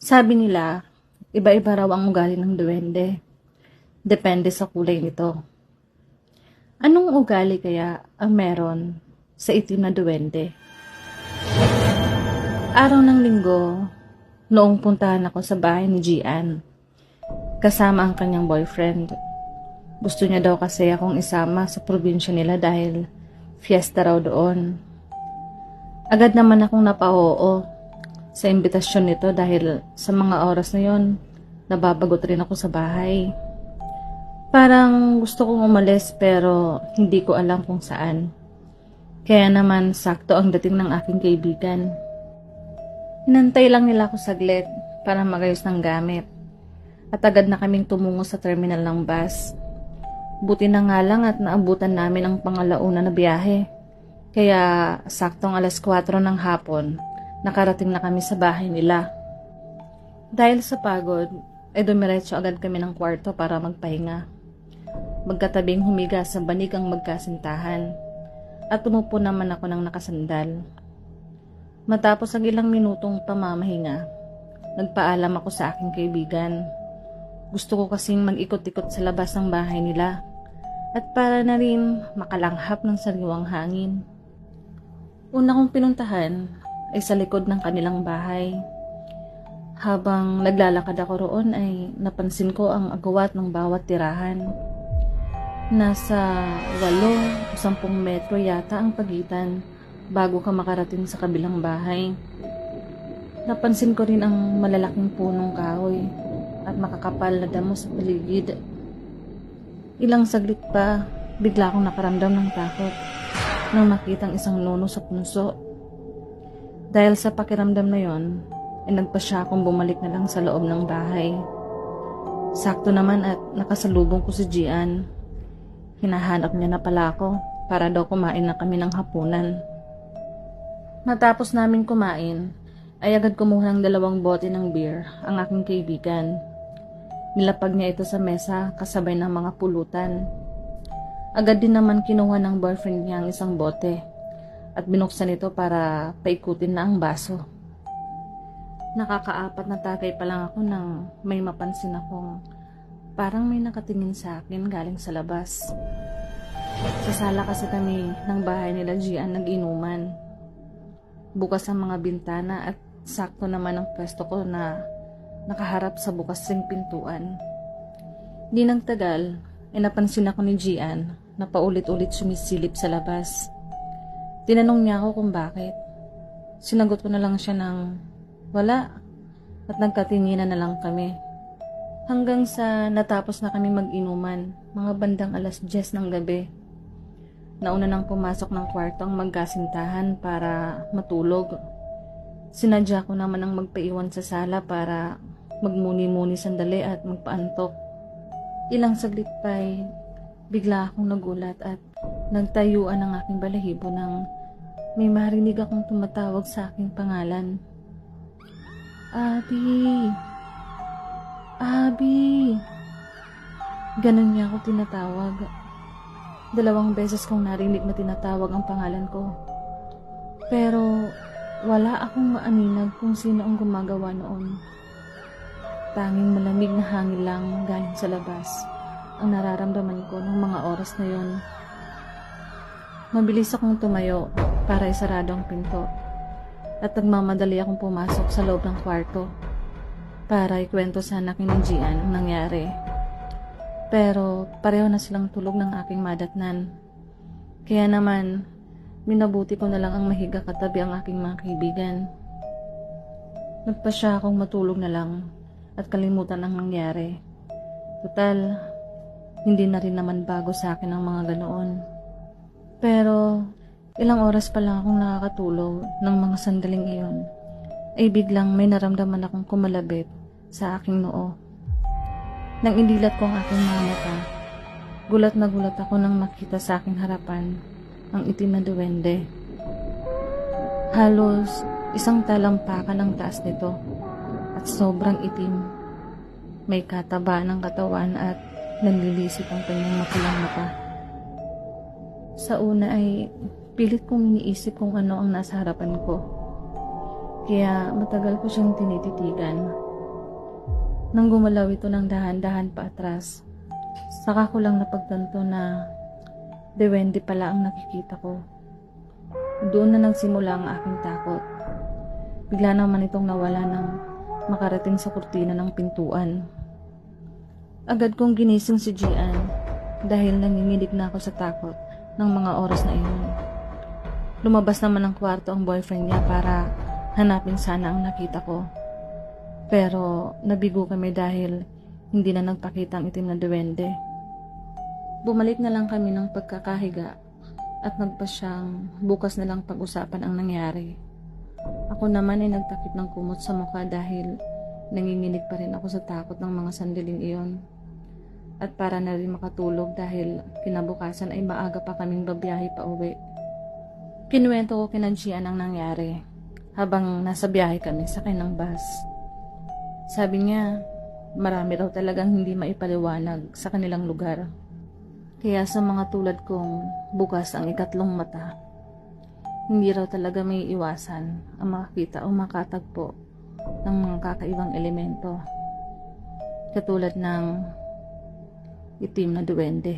Sabi nila, iba-iba raw ang ugali ng duwende. Depende sa kulay nito. Anong ugali kaya ang meron sa itim na duwende? Araw ng linggo, noong puntahan ako sa bahay ni Gian, kasama ang kanyang boyfriend. Gusto niya daw kasi akong isama sa probinsya nila dahil fiesta raw doon. Agad naman akong napao sa imbitasyon nito dahil sa mga oras na yon, nababagot rin ako sa bahay. Parang gusto kong umalis pero hindi ko alam kung saan. Kaya naman sakto ang dating ng aking kaibigan. Hinantay lang nila ako saglit para magayos ng gamit. At agad na kaming tumungo sa terminal ng bus. Buti na nga lang at naabutan namin ang pangalauna na biyahe. Kaya saktong 4:00 ng hapon, nakarating na kami sa bahay nila. Dahil sa pagod, ay dumiretso agad kami ng kwarto para magpahinga. Magkatabing humiga sa banig ang magkasintahan. At umupo naman ako ng nakasandal. Matapos ang ilang minutong pamamahinga, nagpaalam ako sa aking kaibigan. Gusto ko kasing mag-ikot-ikot sa labas ng bahay nila at para na rin makalanghap ng sariwang hangin. Una kong pinuntahan ay sa likod ng kanilang bahay. Habang naglalakad ako roon ay napansin ko ang agawat ng bawat tirahan. Nasa 8 o 10 metro yata ang pagitan bago ka makarating sa kabilang bahay. Napansin ko rin ang malalaking punong kahoy at makakapal na damo sa paligid. Ilang saglit pa, bigla akong nakaramdam ng takot nang makitang isang nuno sa punso. Dahil sa pakiramdam na yon, ay nagpasya akong bumalik na lang sa loob ng bahay. Sakto naman at nakasalubong ko si Gian. Hinahanap niya na pala ako para daw kumain na kami ng hapunan. Matapos namin kumain, ay agad kumuha ng 2 bote ng beer ang aking kaibigan. Nilapag niya ito sa mesa kasabay ng mga pulutan. Agad din naman kinuha ng boyfriend niya ang isang bote at binuksan ito para paikutin na ang baso. Nakaka-4 na tagay pa lang ako nang may mapansin akong parang may nakatingin sa akin galing sa labas. Sa sala kasi kami ng bahay nila Gian nag-inuman. Bukas ang mga bintana at sakto naman ang pwesto ko na nakaharap sa bukas ng pintuan. Di nang tagal, ay napansin ako ni Gian na paulit-ulit sumisilip sa labas. Tinanong niya ako kung bakit. Sinagot ko na lang siya ng wala at nagkatinginan na lang kami. Hanggang sa natapos na kami mag-inuman, mga bandang 10:00 ng gabi. Nauna nang pumasok ng kwarto ang magkasintahan para matulog. Sinadya ko naman ang magpaiwan sa sala para magmuni-muni sandali at magpaantok. Ilang saglit pa ay bigla akong nagulat at nagtayuan ang aking balahibo nang may marinig akong tumatawag sa aking pangalan. Abi! Abi! Ganun niya ako tinatawag. 2 beses kong narinig na tinatawag ang pangalan ko. Pero wala akong maaninag kung sino ang gumagawa noon. Tanging malamig na hangin lang galing sa labas ang nararamdaman ko ng mga oras na yon. Mabilis akong tumayo para isarado ang pinto at nagmamadali akong pumasok sa loob ng kwarto para ikwento sa anak ni Gian ang nangyari. Pero pareho na silang tulog ng aking madatnan. Kaya naman, minabuti ko na lang ang mahiga katabi ang aking mga kaibigan. Nagpasya akong matulog na lang at kalimutan ang nangyari. Total, hindi na rin naman bago sa akin ang mga ganoon. Pero ilang oras pa lang akong nakakatulog ng mga sandaling iyon, ay biglang may naramdaman akong kumalabit sa aking noo. Nang indilat ko ang aking mga mata, gulat na gulat ako nang makita sa aking harapan ang itim na duwende. Halos 1 talampakan ang taas nito at sobrang itim. May kataba ng katawan at nanlilisik ang kanyang makulang mata. Sa una ay pilit kong iniisip kung ano ang nasa harapan ko. Kaya matagal ko siyang tinititigan Nang gumalaw ito ng dahan-dahan pa atras, saka ko lang napagtanto na dewende pala ang nakikita ko. Doon na nagsimula ang aking takot. Bigla naman itong nawala nang makarating sa kurtina ng pintuan. Agad kong ginising si Gian dahil nanginginig na ako sa takot ng mga oras na iyon. Lumabas naman ng kwarto ang boyfriend niya para hanapin sana ang nakita ko. Pero nabigo kami dahil hindi na nagpakita ang itim na duwende. Bumalik na lang kami ng pagkakahiga at nagpasyang bukas na lang pag-usapan ang nangyari. Ako naman ay nagtakip ng kumot sa mukha dahil nanginginig pa rin ako sa takot ng mga sandaling iyon. At para na rin makatulog dahil kinabukasan ay maaga pa kaming babiyahe pa uwi. Kinuwento ko kina Gian ang nangyari habang nasa biyahe kami sakay ng bus. Sabi niya, marami raw talagang hindi maipaliwanag sa kanilang lugar. Kaya sa mga tulad kong bukas ang ikatlong mata, hindi raw talaga may iwasan ang makakita o makatagpo ng mga kakaibang elemento. Katulad ng itim na duwende.